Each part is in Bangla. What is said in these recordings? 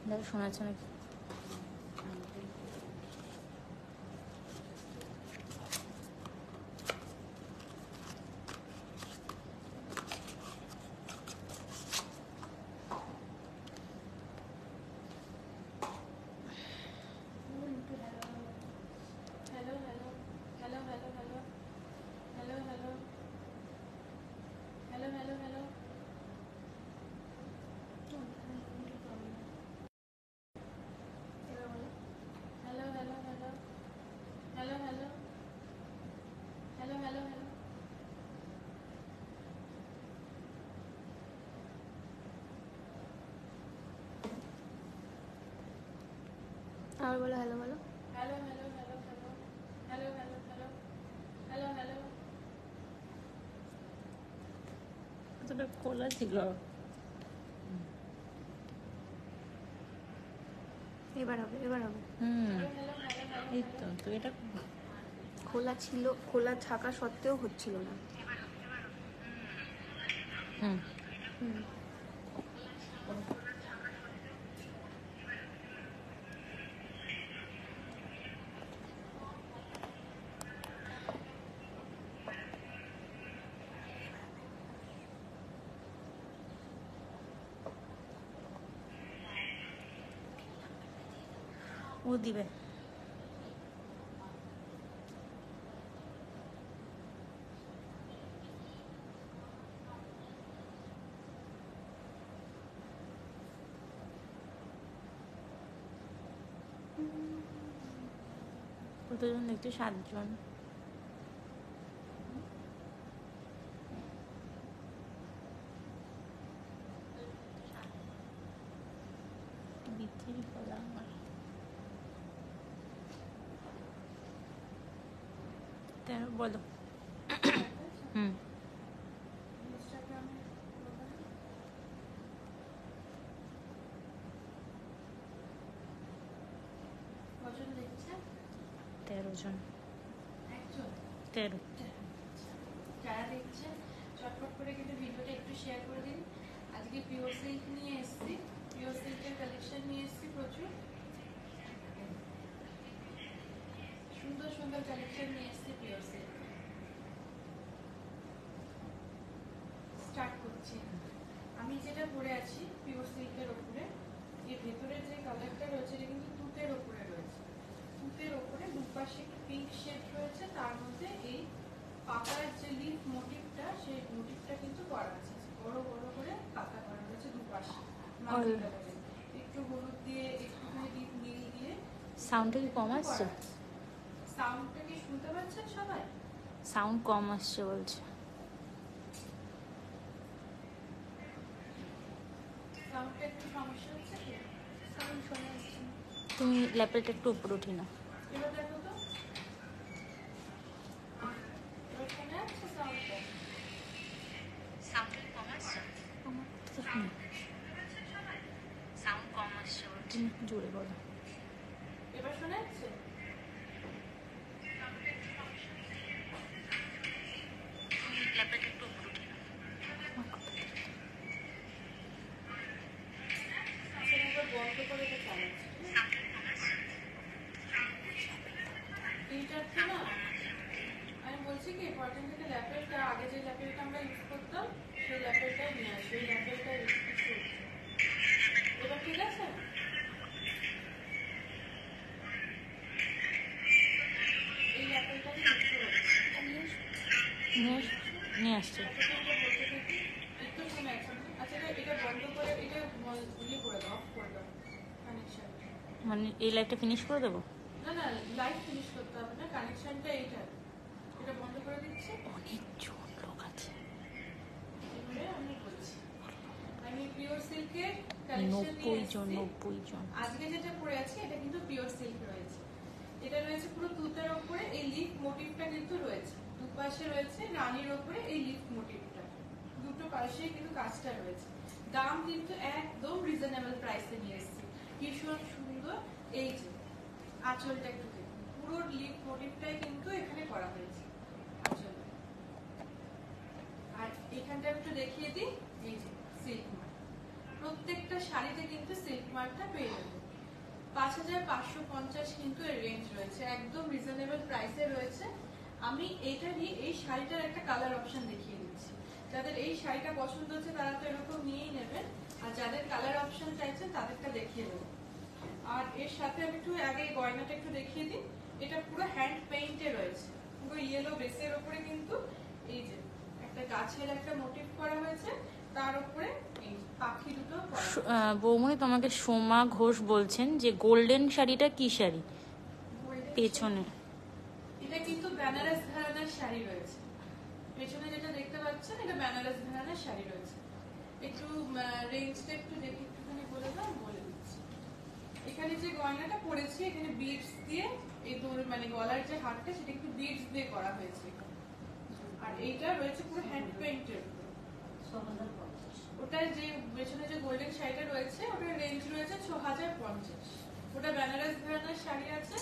দেখো শোনাচ্ছে নাকি। আর বলো হ্যালো বলো। Hello hello hello hello hello hello hello hello hello. এতটা খোলা ছিল। এবার হবে এবার হবে। এই তো তো এটা খোলা ছিল, খোলা থাকা সত্ত্বেও হচ্ছিল না। হুম হুম ও দিবে। কতজন দেখছো? 7 জন। বিক্রি করা আমার বলো। হুম কজন দেখছে? 13 জন। 13। যারা দেখছে চটপট করে কিন্তু ভিডিওটা একটু শেয়ার করে দিন। আজকে পিওর সিল্ক নিয়ে এসেছি, পিওর সিল্কের কালেকশন নিয়ে এসেছি প্রচুর সুন্দর সুন্দর কালেকশন নিয়ে এসেছি পিওর সিল্ক। স্টার্ট করছি। আমি যেটা পরে আছি পিওর সিল্কের ওপরে, এর ভেতরে যে কালারটা রয়েছে এটা কিন্তু তুতের ওপরে রয়েছে। তুতের ওপরে দুপাশে একটু পিঙ্ক শেড রয়েছে, তার মধ্যে এই পাতার যে লিফ মোটিভটা সেই মোটিভটা কিন্তু করা আছে, বড় বড় করে পাতা করা রয়েছে দুপাশে। একটু হলুদ দিয়ে একটুখানি ডিপ নীল দিয়ে। সাউন্ডটা কি কম আসছে? সাউন্ডটা কি শুনতে পাচ্ছেন সবাই? সাউন্ড কম আসছে বলছে। সাউন্ডটা একটু সমস্যা হচ্ছে কি? সাউন্ড শোনা যাচ্ছে না। তুমি ল্যাপটপটা একটু উপরে উঠি না। এবার দেখো তো। এবার শোনা যাচ্ছে সাউন্ডটা? সাউন্ড কম আসছে? আমার তো শুনি। সাউন্ড কম আসছে বলছে। জোরে বলো। এবার শোনা যাচ্ছে? ল্যাপটপটা একটু উপরে উঠি না। বন্ধ করে এটা চালাচ্ছি। এইটাতে না আমি বলছি কি পরদিন থেকে ল্যাপটপটা আগে যে ল্যাপটপটা আমরা ইউজ করতাম সেই ল্যাপটপটাই নিয়ে আসি, ওই ল্যাপটপটা ইউজ করছি। এবার ঠিক আছে? এই ল্যাপটপটাই ইউজ করছি। নিয়ে আসছি। একটু শুনে আছে। আচ্ছা এটা বন্ধ করে এটা ইয়ে করে দাও, অফ করে দাও কানেকশন। মানে এই লাইটটা ফিনিশ করে দেবো? না না লাইট ফিনিশ করতে হবে না, কানেকশনটা এইটা। এটা বন্ধ করে দিচ্ছি। অনেক জন লোক আছে। এবারে আমি বলছি আমি পিওর সিল্কের কালেকশন নিয়ে এসেছি। 90 জন। আজকে যেটা পরে আছি এটা কিন্তু পিওর সিল্ক রয়েছে। এটা রয়েছে পুরো তুতের উপরে, এই লিফ মোটিভটা কিন্তু রয়েছে। দুপাশে রয়েছে রানীর উপরে এই লিফ মোটিভটা, দুটো পাশেই কিন্তু কাজটা রয়েছে। দাম কিন্তু একদম রিজনেবল প্রাইসে নিয়ে এসেছি। ভীষণ সুন্দর। এই যে আঁচলটা একটু দেখুন, পুরো লিফ মোটিভটাই কিন্তু এখানে করা হয়েছে আঁচল। আর এখানটা একটু দেখিয়ে দিই, এই যে সিল্ক মার্ক প্রত্যেকটা শাড়িতে কিন্তু সিল্ক মার্কটা পেয়ে যাবে। 5550 কিন্তু এর রেঞ্জ রয়েছে, একদম রিজনেবল প্রাইসে রয়েছে। আমি এইটারই এই শাড়িটার একটা কালার অপশন দেখিয়ে দিচ্ছি। যাদের এই শাড়িটা পছন্দ হচ্ছে তারা তো এরকম নিয়েই নেবেন, আর যাদের কালার অপশন চাইছেন তাদেরটা দেখিয়ে দেবো। আর এর সাথে আমি একটু আগে গয়নাটা একটু দেখিয়ে দিই। এটা পুরো হ্যান্ড পেইন্টে রয়েছে, পুরো ইয়েলো বেসের উপরে কিন্তু এই যে একটা গাছের একটা মোটিভ করা হয়েছে, তার উপরে এই পাখি দুটো। বৌমনি তোমাকে সোমা ঘোষ বলছেন যে গোল্ডেন শাড়িটা কি শাড়ি পেছনে? এটা কিন্তু বেনারস ঘরানার শাড়ি রয়েছে, পেছনে যেটা দেখতে পাচ্ছেন এটা বেনারস ঘরানার শাড়ি রয়েছে। একটু রেঞ্জটা একটু দেখে একটুখানি বলে দাও, বলে দিচ্ছি। এখানে যে গয়নাটা পরেছি এখানে বিডস দিয়ে এই মানে গলার যে হারটা সেটা একটু বিডস দিয়ে করা হয়েছে, আর এইটা রয়েছে পুরো হ্যান্ড পেইন্টের। ওটার যে পেছনে যে গোল্ডেন শাড়িটা রয়েছে ওটার রেঞ্জ রয়েছে 6050। ওটা বেনারস ঘরানার শাড়ি আছে।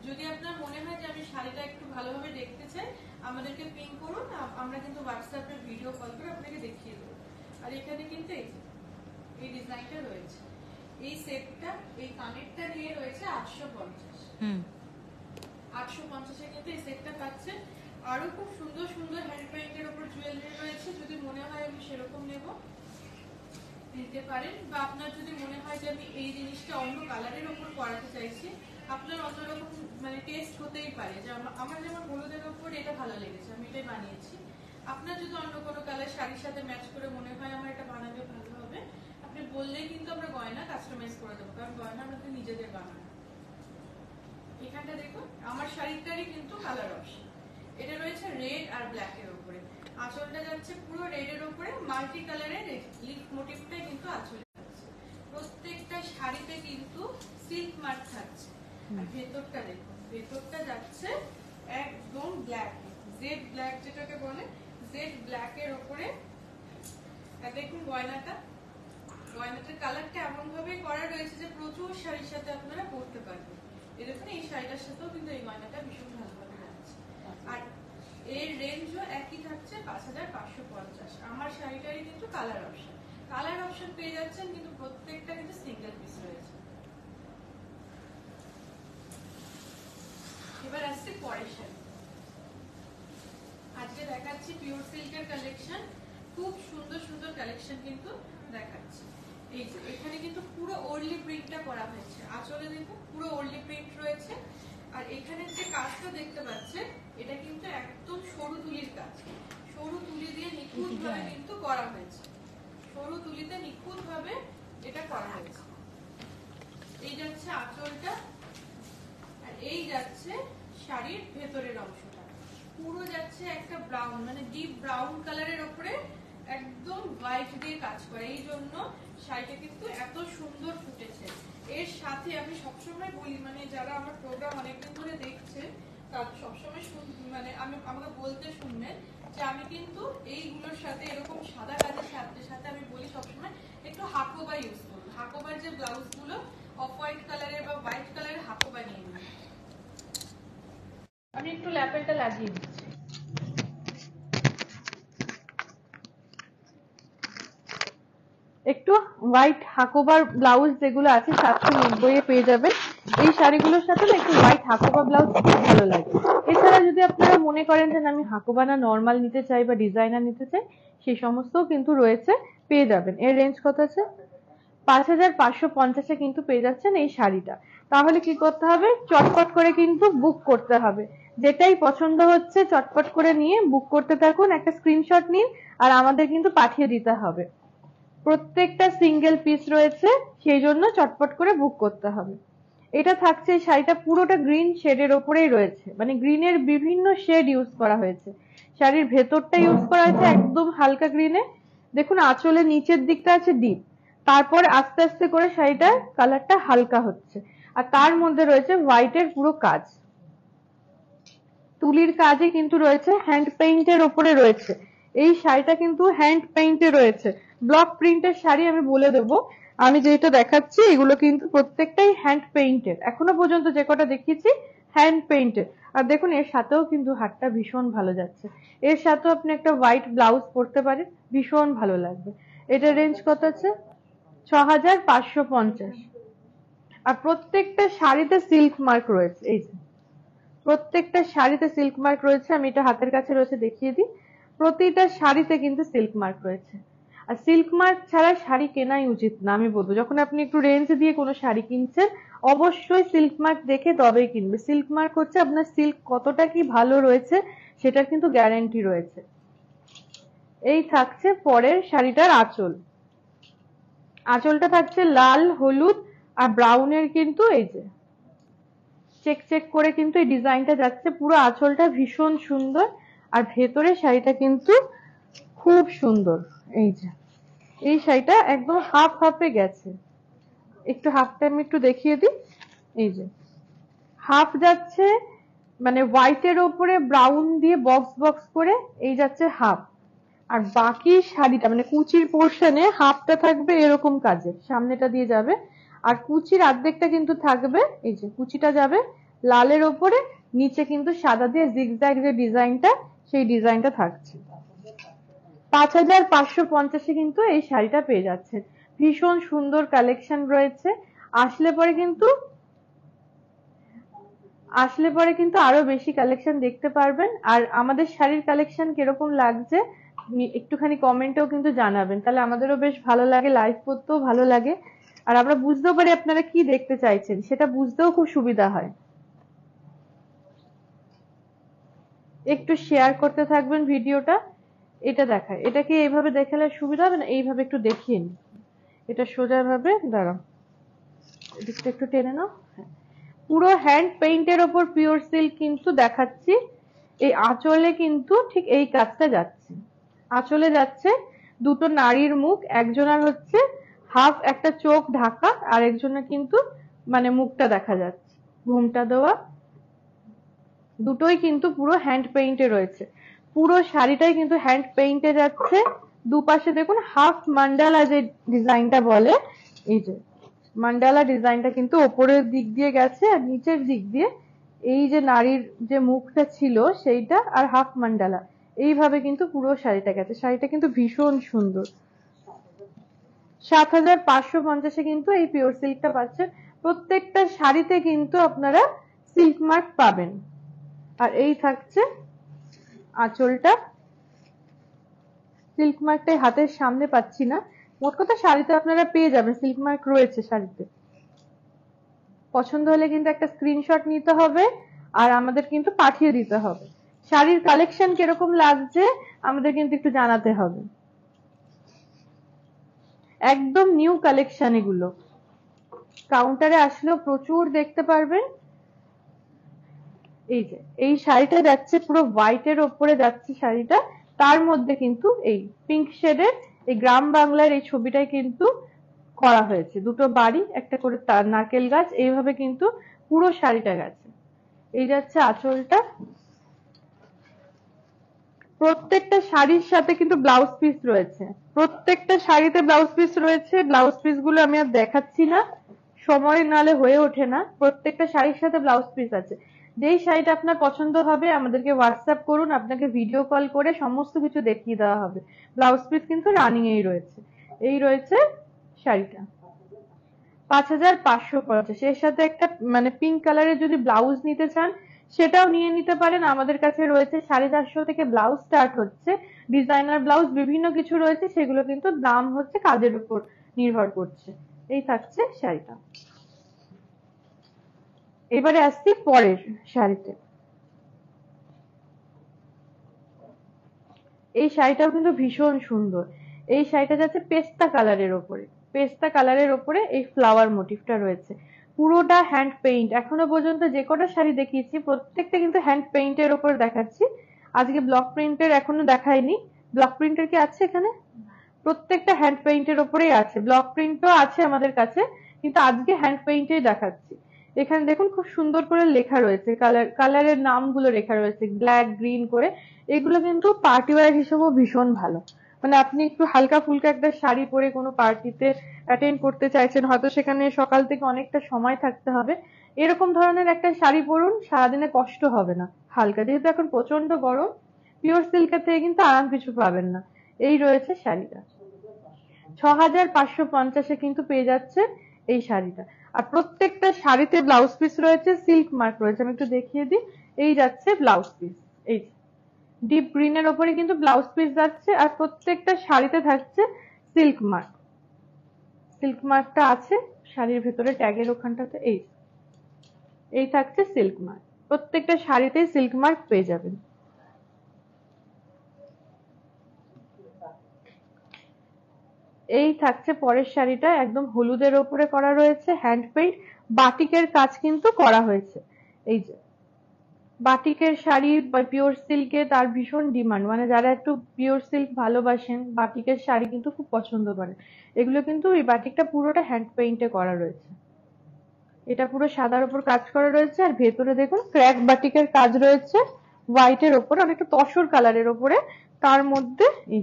যদি আপনার মনে হয় যে আমি শাড়িটা একটু ভালোভাবে দেখতে চাই, আমাদেরকে পিং করুন, আমরা কিন্তু হোয়াটসঅ্যাপে ভিডিও কল করে আপনাকে দেখিয়ে দেবো। আর এখানে কিন্তু এই ডিজাইনটা রয়েছে, এই সেটটা এই কানেরটা নিয়ে রয়েছে 850। 850-এ কিন্তু এই সেটটা পাচ্ছেন। আরো খুব সুন্দর সুন্দর হ্যান্ড পেইন্টের উপর জুয়েলারি রয়েছে, যদি মনে হয় আমি সেরকম নেব নিতে পারেন, বা আপনার যদি মনে হয় যে আমি এই জিনিসটা অন্য কালারের উপর করাতে চাইছি, আপনার অন্যরকম মানে টেস্ট হতেই পারে। যে আমার যেমন হলুদের উপর এটা ভালো লেগেছে, আমি এটাই বানিয়েছি। আপনার যদি অন্য কোনো কালার শাড়ির সাথে ম্যাচ করে মনে হয় আমার এটা বানাবে ভালো হবে, আপনি বললেই কিন্তু আমরা গয়না কাস্টমাইজ করে দেবো, কারণ গয়না আমাদের নিজেদের বানানো। এখানটা দেখুন আমার শাড়িটারই কিন্তু কালার অপশন, এটা রয়েছে রেড আর ব্ল্যাক এর উপরে। আঁচলটা যাচ্ছে পুরো রেড এর উপরে, মাল্টি কালারের লিফ মোটিভটাই কিন্তু আঁচলে যাচ্ছে। প্রত্যেকটা শাড়িতে কিন্তু সিল্ক মার্ক থাকছে। আর ভেতরটা দেখুন, ভেতরটা যাচ্ছে একদম ব্ল্যাক, জেড ব্ল্যাক যেটাকে বলে, জেড ব্ল্যাক এর উপরে। আর দেখুন গয়নাটার কালারটা এমন ভাবে করা রয়েছে যে প্রচুর শাড়ির সাথে আপনারা পরতে পারবেন। এই দেখুন এই শাড়িটার সাথেও কিন্তু এই গয়নাটা ভীষণ ভালোভাবে যাচ্ছে। আর এর রেঞ্জও একই থাকছে 5550। আমার শাড়িটারই কিন্তু কালার অপশন পেয়ে যাচ্ছেন, কিন্তু প্রত্যেকটা কিন্তু সিঙ্গেল পিস রয়েছে। এবার আসছে পরের শাড়ি। আজকে দেখাচ্ছি পিওর সিল্কের কালেকশন, খুব সুন্দর সুন্দর কালেকশন কিন্তু দেখাচ্ছি। এই যে এখানে কিন্তু পুরো ওরলি প্রিন্টটা করা হয়েছে, আঁচলে দেখুন পুরো ওরলি প্রিন্ট রয়েছে। আর এখানে যে কাজটা দেখতে পাচ্ছেন এটা কিন্তু একদম সরু তুলির কাজ, সরু তুলি দিয়ে নিখুঁত ভাবে কিন্তু করা হয়েছে, সরু তুলিতে নিখুঁত ভাবে এটা করা হয়েছে। এই যাচ্ছে আঁচলটা, আর এই যাচ্ছে শাড়ির ভেতরের অংশটা, পুরো যাচ্ছে একটা ব্রাউন মানে ডিপ ব্রাউন কালারের উপরে একদম হোয়াইট দিয়ে কাজ করে, এই জন্য শাড়িটা কিন্তু এত সুন্দর ফুটেছে। এর সাথে আমি সবসময় বলি, মানে যারা আমার প্রোগ্রাম অনেকদিন ধরে দেখছে তারা সবসময় মানে আমাকে বলতে শুনবেন যে আমি কিন্তু এইগুলোর সাথে এরকম সাদা কাজের সাথে সাথে আমি বলি সবসময় একটু হাকোবা ইউজ করুন। হাকোবার যে ব্লাউজ গুলো অফ হোয়াইট কালারের বা হোয়াইট কালারের হাকোবা নিয়ে নিন। আমি একটু ল্যাপেলটা লাগিয়ে দিচ্ছি। একটু হোয়াইট হাকোবার ব্লাউজ যেগুলো আছে 790 পেয়ে যাবেন। এই শাড়িগুলোর সাথে না একটু হোয়াইট হাকোবা ব্লাউজ খুব ভালো লাগে। এছাড়া যদি আপনারা মনে করেন যে আমি হাকোবা না নর্মাল নিতে চাই বা ডিজাইনার নিতে চাই, সেই সমস্তও কিন্তু রয়েছে, পেয়ে যাবেন। এর রেঞ্জ কত আছে? 5550-এ কিন্তু পেয়ে যাচ্ছেন এই শাড়িটা। তাহলে কি করতে হবে? চটপট করে কিন্তু বুক করতে হবে। যেটাই পছন্দ হচ্ছে চটপট করে নিয়ে বুক করতে থাকুন, একটা স্ক্রিনশট নিন আর আমাদের কিন্তু পাঠিয়ে দিতে হবে। প্রত্যেকটা সিঙ্গেল পিস রয়েছে, সেই জন্য চটপট করে বুক করতে হবে। এটা থাকছে, শাড়িটা পুরোটা গ্রিন শেডের ওপরেই রয়েছে, মানে গ্রিনের বিভিন্ন শেড ইউজ করা হয়েছে। শাড়ির ভেতরটা ইউজ করা হয়েছে একদম হালকা গ্রিনে। দেখুন আঁচলের নিচের দিকটা আছে ডিপ, তারপর আস্তে আস্তে করে শাড়িটার কালারটা হালকা হচ্ছে, আর তার মধ্যে রয়েছে হোয়াইটের পুরো কাজ, তুলির কাজে কিন্তু রয়েছে, হ্যান্ড পেইন্টের ওপরে রয়েছে। এই শাড়িটা কিন্তু হ্যান্ড পেইন্টে রয়েছে। ব্লক প্রিন্টের শাড়ি আমি বলে দেবো, আমি যেটা দেখাচ্ছি এগুলো কিন্তু প্রত্যেকটাই হ্যান্ড পেইন্টের, এখনো পর্যন্ত যে কটা দেখিয়েছি হ্যান্ড পেইন্টের। আর দেখুন এর সাথেও কিন্তু হাতটা ভীষণ ভালো যাচ্ছে, এর সাথেও আপনি একটা হোয়াইট ব্লাউজ পরতে পারেন, ভীষণ ভালো লাগবে। এটার রেঞ্জ কত আছে? 6550। আর প্রত্যেকটা শাড়িতে সিল্ক মার্ক রয়েছে, এই যে প্রত্যেকটা শাড়িতে সিল্ক মার্ক রয়েছে। আমি এটা হাতের কাছে রয়েছে দেখিয়ে দিই, প্রতিটা শাড়িতে কিন্তু সিল্ক মার্ক রয়েছে। আর সিল্ক মার্ক ছাড়া শাড়ি কেনাই উচিত না আমি বলবো। যখন আপনি একটু রেঞ্জ দিয়ে কোনো শাড়ি কিনছেন অবশ্যই সিল্ক মার্ক দেখে তবেই কিনবে। সিল্ক মার্ক হচ্ছে আপনার সিল্ক কতটা কি ভালো রয়েছে সেটার কিন্তু গ্যারান্টি রয়েছে। এই থাকছে পরের শাড়িটার আঁচল। আঁচলটা থাকছে লাল, হলুদ আর ব্রাউনের কিন্তু এই যে চেক চেক করে কিন্তু এই ডিজাইনটা যাচ্ছে। পুরো আঁচলটা ভীষণ সুন্দর আর ভেতরে শাড়িটা কিন্তু খুব সুন্দর। এই যে এই শাড়িটা একদম হাফ হাফে গেছে, একটু হাফটা আমি একটু দেখিয়ে দিই। এই যে হাফ যাচ্ছে মানে হোয়াইটের ওপরে ব্রাউন দিয়ে বক্স বক্স করে এই যাচ্ছে হাফ, আর বাকি শাড়িটা মানে কুচির পোর্শনে হাফটা থাকবে এরকম কাজে সামনেটা দিয়ে যাবে, আর কুচির অর্ধেকটা কিন্তু থাকবে এই যে কুচিটা যাবে লালের ওপরে, নিচে কিন্তু সাদা দিয়ে জিগজ্যাগ যে ডিজাইনটা সেই ডিজাইনটা থাকছে। 5550 কিন্তু এই শাড়িটা পেয়ে যাচ্ছেন। ভীষণ সুন্দর কালেকশন রয়েছে। আসলে পরে কিন্তু আরো বেশি কালেকশন দেখতে পারবেন। আর আমাদের শাড়ির কালেকশন কিরকম লাগছে একটুখানি কমেন্টেও কিন্তু জানাবেন, তাহলে আমাদেরও বেশ ভালো লাগে, লাইভ করতেও ভালো লাগে, আর আমরা বুঝতেও পারি আপনারা কি দেখতে চাইছেন, সেটা বুঝতেও খুব সুবিধা হয়। একটু শেয়ার করতে থাকবেন ভিডিওটা। এটা দেখায়, এটাকে এইভাবে দেখালে সুবিধা হবে না, এইভাবে একটু দেখিয়ে নি, এটা সোজা ভাবে দাঁড়াও, এদিকটা একটু টেনে নাও। পুরো হ্যান্ড পেইন্টের ওপর পিওর সিল্ক কিন্তু দেখাচ্ছি। এই আঁচলে কিন্তু ঠিক এই কাজটা যাচ্ছে, আঁচলে যাচ্ছে দুটো নারীর মুখ, একজনের হচ্ছে হাফ একটা চোখ ঢাকা আর একজনের কিন্তু মানে মুখটা দেখা যাচ্ছে, ঘুমটা দেওয়া, দুটোই কিন্তু পুরো হ্যান্ড পেইন্টে রয়েছে। পুরো শাড়িটাই কিন্তু হ্যান্ড পেইন্টে যাচ্ছে। দুপাশে দেখুন হাফ মান্ডালা যে ডিজাইনটা বলে, এই যে মান্ডালা ডিজাইনটা কিন্তু ওপরের দিক দিয়ে গেছে আর নিচের দিক দিয়ে এই যে নারীর যে মুখটা ছিল সেইটা আর হাফ মান্ডালা এইভাবে কিন্তু পুরো শাড়িটা গেছে। শাড়িটা কিন্তু ভীষণ সুন্দর। 7550 কিন্তু এই পিওর সিল্কটা পাচ্ছেন। প্রত্যেকটা শাড়িতে কিন্তু আপনারা সিল্ক মার্ক পাবেন। আর এই থাকছে আঁচলটা, সিল্ক মার্কটাই হাতের সামনে পাচ্ছি না, মোট কথা শাড়িতে আপনারা পেয়ে যাবেন, সিল্ক মার্ক রয়েছে শাড়িতে। পছন্দ হলে কিন্তু একটা স্ক্রিনশট নিতে হবে আর আমাদের কিন্তু পাঠিয়ে দিতে হবে। শাড়ির কালেকশন কিরকম লাগছে আমাদের কিন্তু একটু জানাতে হবে। একদম নিউ কালেকশন এগুলো, কাউন্টারে আসলেও প্রচুর দেখতে পারবেন। এই যে এই শাড়িটা যাচ্ছে পুরো হোয়াইটের ওপরে যাচ্ছে শাড়িটা, তার মধ্যে কিন্তু এই পিঙ্ক শেডের এই গ্রাম বাংলার এই ছবিটাই কিন্তু করা হয়েছে, দুটো বাড়ি একটা করে তার নারকেল গাছ এইভাবে কিন্তু পুরো শাড়িটা গেছে। এই যাচ্ছে আঁচলটা। প্রত্যেকটা শাড়ির সাথে কিন্তু ব্লাউজ পিস রয়েছে, প্রত্যেকটা শাড়িতে ব্লাউজ পিস রয়েছে। ব্লাউজ পিস গুলো আমি আর দেখাচ্ছি না, সময় নালে হয়ে ওঠে না। প্রত্যেকটা শাড়ির সাথে ব্লাউজ পিস আছে। যেই শাড়িটা আপনার পছন্দ হবে আমাদেরকে হোয়াটসঅ্যাপ করুন, আপনাকে ভিডিও কল করে সমস্ত কিছু দেখিয়ে দেওয়া হবে। ব্লাউজ পিস কিন্তু রানিং এই রয়েছে। এই রয়েছে শাড়িটা 5550। এর সাথে একটা মানে পিঙ্ক কালারের যদি ব্লাউজ নিতে চান সেটাও নিয়ে নিতে পারেন। আমাদের কাছে রয়েছে 450 থেকে ব্লাউজ স্টার্ট হচ্ছে, ডিজাইনার ব্লাউজ বিভিন্ন কিছু রয়েছে, সেগুলো কিন্তু দাম হচ্ছে কাজের উপর নির্ভর করছে। এই থাকছে শাড়িটা। এবারে আসছি পরের শাড়িতে। এই শাড়িটাও কিন্তু ভীষণ সুন্দর। এই শাড়িটা যাচ্ছে পেস্তা কালারের ওপরে, পেস্তা কালারের ওপরে এই ফ্লাওয়ার মোটিভটা রয়েছে। পুরোটা হ্যান্ড পেইন্ট। এখনো পর্যন্ত যে কটা শাড়ি দেখিয়েছি প্রত্যেকটা কিন্তু হ্যান্ড পেইন্টের ওপর দেখাচ্ছি। আজকে ব্লক প্রিন্টের এখনো দেখাইনি। ব্লক প্রিন্টের কি আছে এখানে? প্রত্যেকটা হ্যান্ড পেইন্টের ওপরেই আছে, ব্লক প্রিন্টও আছে আমাদের কাছে, কিন্তু আজকে হ্যান্ড পেইন্টেই দেখাচ্ছি। এখানে দেখুন খুব সুন্দর করে লেখা রয়েছে, কালারের নামগুলো লেখা রয়েছে ব্ল্যাক গ্রিন করে। এগুলো কিন্তু পার্টি ওয়্যার হিসেবেও ভীষণ ভালো। মানে আপনি একটু হালকা ফুলকা একটা শাড়ি পরে কোনো পার্টিতে অ্যাটেন্ড করতে চাইছেন, হয়তো সেখানে সকাল থেকে অনেকটা সময় থাকতে হবে, এরকম ধরনের একটা শাড়ি পরুন, সারাদিনে কষ্ট হবে না। হালকা, যেহেতু এখন প্রচন্ড গরম, পিওর সিল্কের থেকে কিন্তু আরাম কিছু পাবেন না। এই রয়েছে শাড়িটা। 6550 কিন্তু পেয়ে যাচ্ছে এই শাড়িটা। আর প্রত্যেকটা শাড়িতে ব্লাউজ পিস রয়েছে, সিল্ক মার্ক রয়েছে। আমি একটু দেখিয়ে দিই, এই যাচ্ছে ব্লাউজ পিস, এই ডিপ গ্রিনের ওপরে কিন্তু ব্লাউজ পিস যাচ্ছে। আর প্রত্যেকটা শাড়িতে থাকছে সিল্ক মার্ক, সিল্ক মার্কটা আছে শাড়ির ভেতরে ট্যাগের ওখানটাতে। এই থাকছে সিল্ক মার্ক, প্রত্যেকটা শাড়িতেই সিল্ক মার্ক পেয়ে যাবেন। এই থাকছে পরের শাড়িটা, একদম হলুদের ওপরে করা রয়েছে, হ্যান্ড পেইন্ট বাটিকের কাজ কিন্তু করা হয়েছে। এই যে বাটিকের শাড়ি বা পিওর সিল্কে তার ভীষণ ডিমান্ড, মানে যারা একটু পিওর সিল্ক ভালোবাসেন বাটিকের শাড়ি কিন্তু খুব পছন্দ করে। এগুলো কিন্তু এই বাটিকটা পুরোটা হ্যান্ড পেইন্টে করা রয়েছে। এটা পুরো সাদার উপর কাজ করা রয়েছে। আর ভেতরে দেখুন ক্র্যাক বাটিকের কাজ রয়েছে হোয়াইটের ওপরে, অনেকটা তসর কালারের ওপরে, তার মধ্যে এই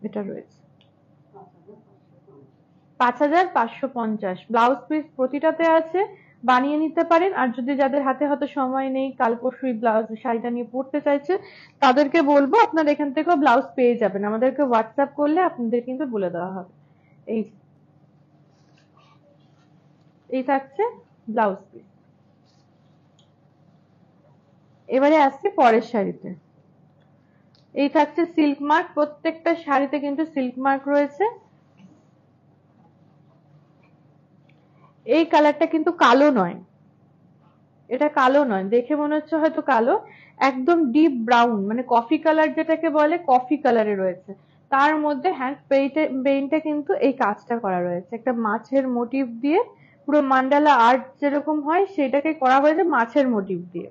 এটা রয়েছে 5550। ব্লাউজ পিস প্রতিটাতে আছে, বানিয়ে নিতে পারেন। আর যদি যাদের হাতে হয়তো সময় নেই, কাল পরশু ব্লাউজ শাড়িটা নিয়ে পড়তে চাইছে, তাদেরকে বলবো আপনারা এখান থেকেও ব্লাউজ পেয়ে যাবেন, আমাদেরকে হোয়াটসঅ্যাপ করলে আপনাদের কিন্তু বলে দেওয়া হবে। এই থাকছে ব্লাউজ পিস। এবারে আসছি পরের শাড়িতে। এই থাকছে সিল্ক মার্ক, প্রত্যেকটা শাড়িতে কিন্তু সিল্ক মার্ক রয়েছে। এই কালারটা কিন্তু কালো নয়, এটা কালো নয়, দেখে মনে হচ্ছে হয়তো কালো, একদম ডিপ ব্রাউন, মানে কফি কালার যেটাকে বলে, কফি কালারে রয়েছে। তার মধ্যে হ্যান্ড পেইন্টে কিন্তু এই কাজটা করা রয়েছে, একটা মাছের মোটিভ দিয়ে, পুরো মান্ডালা আর্ট যেরকম হয় সেটাকে করা হয়েছে মাছের মোটিভ দিয়ে।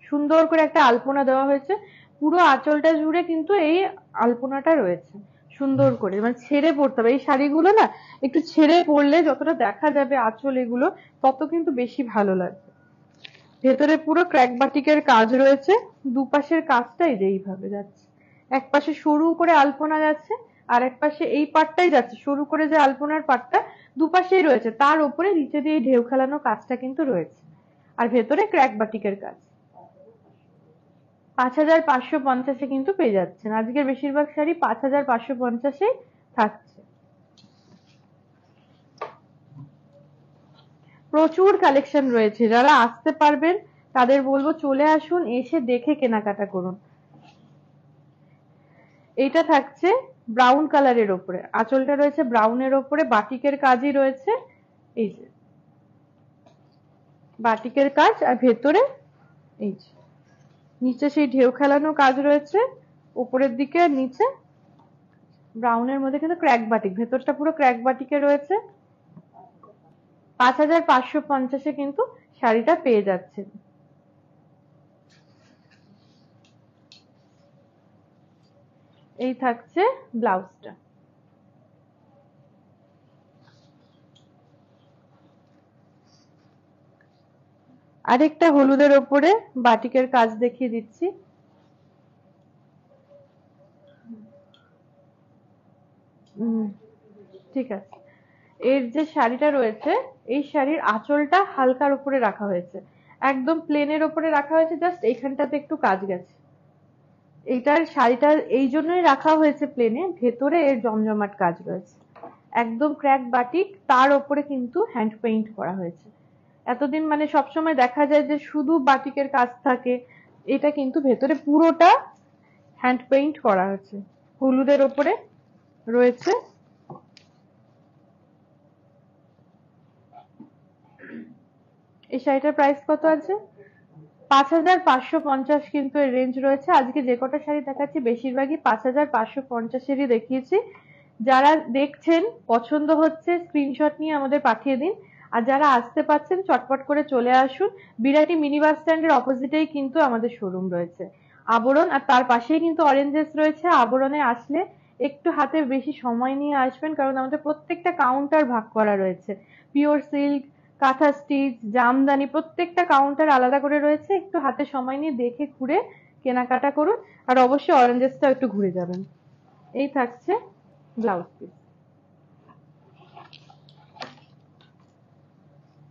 সুন্দর করে একটা আলপনা দেওয়া হয়েছে, পুরো আঁচলটা জুড়ে কিন্তু এই আলপনাটা রয়েছে সুন্দর করে, মানে ছেড়ে পড়তে হবে। এই শাড়িগুলো না একটু ছেড়ে পড়লে যতটা দেখা যাবে আঁচল এগুলো, তত কিন্তু বেশি ভালো লাগবে। ভেতরে পুরো ক্র্যাক বাটিকের কাজ রয়েছে, দুপাশের কাজটাই যে এইভাবে যাচ্ছে, এক পাশে সরু করে আলপনা যাচ্ছে, আর এক পাশে এই পাটটাই যাচ্ছে সরু করে, যে আলপনার পাটটা দুপাশেই রয়েছে, তার উপরে নিচে দিয়ে ঢেউ খেলানো কাজটা কিন্তু রয়েছে। আর ভেতরে ক্র্যাক বাটিকের কাজ। 5550 কিন্তু পেয়ে যাচ্ছেন। আজকের বেশিরভাগ শাড়ি 5550 থাকছে। প্রচুর কালেকশন রয়েছে, যারা আসতে পারবেন তাদের বলবো চলে আসুন, এসে দেখে কেনাকাটা করুন। এইটা থাকছে ব্রাউন কালারের ওপরে, আঁচলটা রয়েছে ব্রাউনের ওপরে, বাটিকের কাজই রয়েছে, এই যে বাটিকের কাজ। আর ভেতরে এই যে নিচে সেই ঢেউ খেলানো কাজ রয়েছে, উপরের দিকে আর নিচে ব্রাউনের মধ্যে কিন্তু ক্র্যাক বাটিক, ভেতরটা পুরো ক্র্যাক বাটিকে রয়েছে। 5550 কিন্তু শাড়িটা পেয়ে যাচ্ছে। এই থাকছে ব্লাউজটা। আরেকটা হলুদের ওপরে বাটিকের কাজ দেখিয়ে দিচ্ছি। ঠিক আছে, এর যে শাড়িটা রয়েছে, এই শাড়ির আঁচলটা হালকার উপরে রাখা হয়েছে, একদম প্লেনের উপরে রাখা হয়েছে, জাস্ট এইখানটাতে একটু কাজ গেছে। এইটার শাড়িটা এই জন্যই রাখা হয়েছে প্লেনে, ভেতরে এর জমজমাট কাজ রয়েছে, একদম ক্র্যাক বাটিক, তার উপরে কিন্তু হ্যান্ড পেইন্ট করা হয়েছে। এতদিন মানে সবসময় দেখা যায় যে শুধু বাটিকের কাজ থাকে, এটা কিন্তু ভেতরে পুরোটা হ্যান্ড পেইন্ট করা হয়েছে, হলুদের ওপরে রয়েছে। এই শাড়িটার প্রাইস কত আছে? 5550 কিন্তু এর রেঞ্জ রয়েছে। আজকে যে কটা শাড়ি দেখাচ্ছি বেশিরভাগই 5550-এরই দেখিয়েছি। যারা দেখছেন পছন্দ হচ্ছে স্ক্রিনশট নিয়ে আমাদের পাঠিয়ে দিন। আর যারা আসতে পারছেন চটপট করে চলে আসুন, বিরাটি মিনি বাস স্ট্যান্ডের অপোজিটেই কিন্তু আমাদের শোরুম রয়েছে। আবরণ, আর তার পাশেই কিন্তু অরেঞ্জেস রয়েছে। আবরণে আসলে একটু হাতে বেশি সময় নিয়ে আসবেন, কারণ আমাদের প্রত্যেকটা কাউন্টার ভাগ করা রয়েছে, পিওর সিল্ক, কাঁথা স্টিচ, জামদানি, প্রত্যেকটা কাউন্টার আলাদা করে রয়েছে। একটু হাতে সময় নিয়ে দেখে ঘুরে কেনাকাটা করুন, আর অবশ্যই অরেঞ্জেসটাও একটু ঘুরে যাবেন। এই থাকছে ব্লাউজ পিস।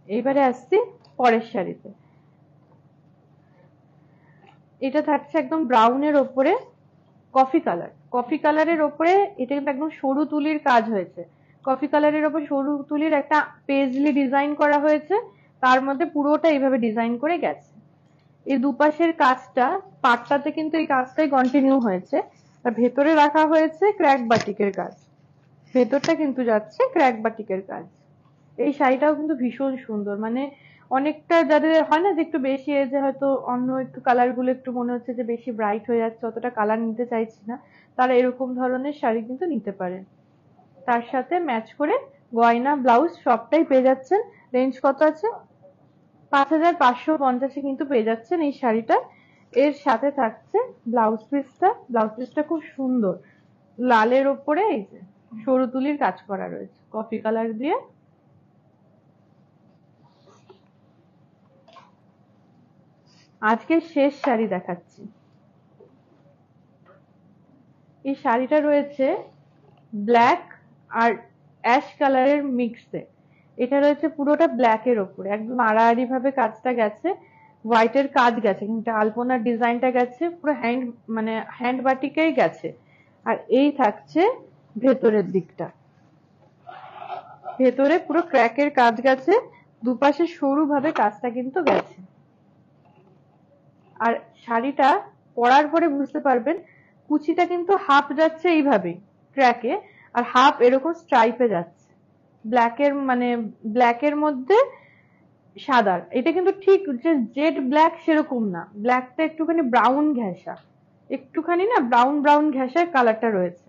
এইবারে আসছি পরের শাড়িতে। এটা থাকছে একদম ব্রাউনের ওপরে কফি কালার, কফি কালারের ওপরে এটা কিন্তু একদম সরু তুলির কাজ হয়েছে। কফি কালারের ওপর সরু তুলির একটা পেজলি ডিজাইন করা হয়েছে, তার মধ্যে পুরোটা এইভাবে ডিজাইন করে গেছে। এই দুপাশের কাজটা পাটটাতে কিন্তু এই কাজটাই কন্টিনিউ হয়েছে। আর ভেতরে রাখা হয়েছে ক্র্যাক বাটিকের কাজ, ভেতরটা কিন্তু যাচ্ছে ক্র্যাক বাটিকের কাজ। এই শাড়িটাও কিন্তু ভীষণ সুন্দর, মানে অনেকটা যাদের হয় না যে একটু বেশি এজে হয়তো অন্য একটু কালার গুলো একটু মনে হচ্ছে যে বেশি ব্রাইট হয়ে যাচ্ছে, অতটা কালার নিতে চাইছি না, তারা এরকম ধরনের শাড়ি কিন্তু নিতে পারে। তার সাথে ম্যাচ করে গয়না ব্লাউজ সবটাই পেয়ে যাচ্ছেন। রেঞ্জ কত আছে? 5550 কিন্তু পেয়ে যাচ্ছেন এই শাড়িটা। এর সাথে থাকছে ব্লাউজ পিসটা। ব্লাউজ পিসটা খুব সুন্দর, লালের ওপরে এই যে সরু তুলির কাজ করা রয়েছে কফি কালার দিয়ে। আজকে শেষ শাড়ি দেখাচ্ছি। এই শাড়িটা রয়েছে ব্ল্যাক আর অ্যাশ কালারের মিক্সে। এটা রয়েছে পুরোটা ব্ল্যাকের ওপরে, একদম আড়াআড়ি ভাবে কাজটা গেছে, হোয়াইটের কাজ গেছে, কিন্তু আলপনার ডিজাইনটা গেছে পুরো হ্যান্ড বাটিকেই গেছে। আর এই থাকছে ভেতরের দিকটা, ভেতরে পুরো ক্র্যাকের কাজ গেছে, দুপাশে সরু ভাবে কাজটা কিন্তু গেছে। আর শাড়িটা পরার পরে বুঝতে পারবেন কুচিটা কিন্তু হাফ যাচ্ছে এইভাবে ক্র্যাকে, আর হাফ এরকম স্ট্রাইপে যাচ্ছে ব্ল্যাকের মধ্যে সাদার। এটা কিন্তু ঠিক যে জেড ব্ল্যাক সেরকম না, ব্ল্যাকটা একটুখানি ব্রাউন ঘেঁষা, একটুখানি না ব্রাউন ব্রাউন ঘেঁষা কালারটা রয়েছে।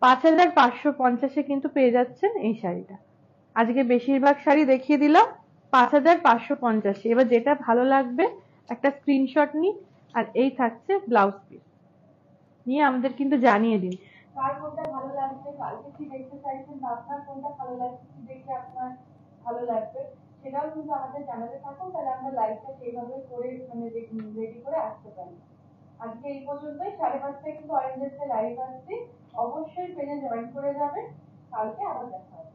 5550 কিন্তু পেয়ে যাচ্ছেন এই শাড়িটা। আজকে বেশিরভাগ শাড়ি দেখিয়ে দিলাম 5550। এবার যেটা ভালো লাগবে একটা স্ক্রিনশট নিই, আর এই থাকছে ব্লাউজ পিস, নিয়ে আমাদের কিন্তু জানিয়ে দিন কার কোনটা ভালো লাগছে, কালকে কি দেখতে চাইছেন, বা আপনার কোনটা ভালো লাগছে, কি দেখে আপনার ভালো লাগবে সেটাও কিন্তু আমাদের জানাতে থাকুন, তাহলে আমরা লাইভটা সেইভাবে করে রেডি করে আসতে পারি। আজকে এই পর্যন্তই। 5:30টায় কিন্তু অরেঞ্জের লাইভ আসছি, অবশ্যই পেজে জয়েন করে যাবেন। কালকে আবার দেখা হবে।